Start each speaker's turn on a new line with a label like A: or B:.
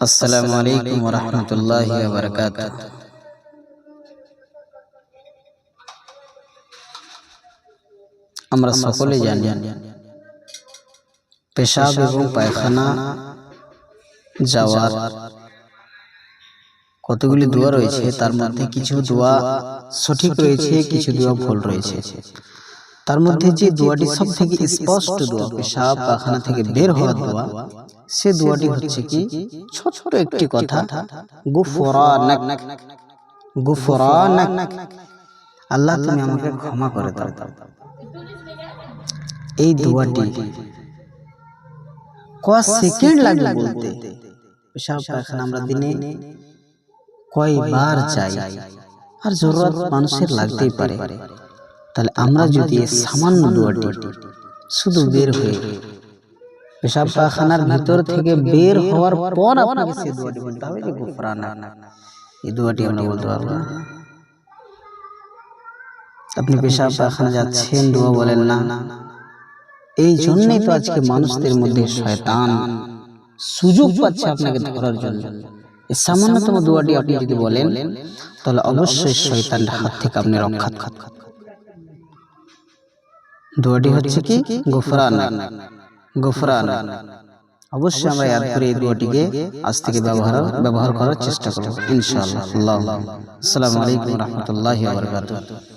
A: আসসালামু আলাইকুম ওয়া রাহমাতুল্লাহি ওয়া বারাকাতুহু। আমরা সকলে জানি পেশাব এবং পায়খানা যাওয়ার কতগুলি দোয়া রয়েছে, তার মধ্যে কিছু দোয়া সঠিক রয়েছে, কিছু দোয়া ভুল রয়েছে। তার মধ্যে যে দোয়াটি সব থেকে স্পষ্ট দোয়া, পেশাব পায়খানা থেকে বের হওয়ার দোয়া, সে দোয়াটি হচ্ছে কি ছোট একটি কথা, গুফরানাক গুফরানাক, আল্লাহ তুমি আমাকে ক্ষমা করে দাও। এই দোয়াটি কয় সেকেন্ড লাগবে বলতে। পেশাব পায়খানা আমরা দিনে কয়বার চাই, আর জরুরত মানুষের লাগতেই পারে। তাহলে আমরা যদি সামান্য দোয়াটি শুধু বের হয়ে পেশাব পায়খানার ভিতর থেকে বের হওয়ার পর আপনাকে সেই দোয়াটি বলতে হবে যে গুফরানাক, এই দোয়াটি আমরা বলতে পারবো না। আপনি পেশাব পায়খানা যাচ্ছেন, দোয়া বলেন না। এই জন্যই তো আজকে মানুষদের মধ্যে শয়তান সুযোগ পাচ্ছে আপনাকে ধরার জন্য। এই সামান্যতম দোয়াটি আপনি যদি বলেন, তাহলে অবশ্যই শয়তানের হাত থেকে আপনি রক্ষা পাবেন। দোয়াটি হচ্ছে কি গুফরানাক গুফরানাক। অবশ্যই আমরা ইয়াদ করে এই দোয়াটিকে আজ থেকে ব্যবহার করার চেষ্টা করব ইনশাআল্লাহ। আসসালামু আলাইকুম ওয়া রাহমাতুল্লাহি ওয়া বারাকাতুহু।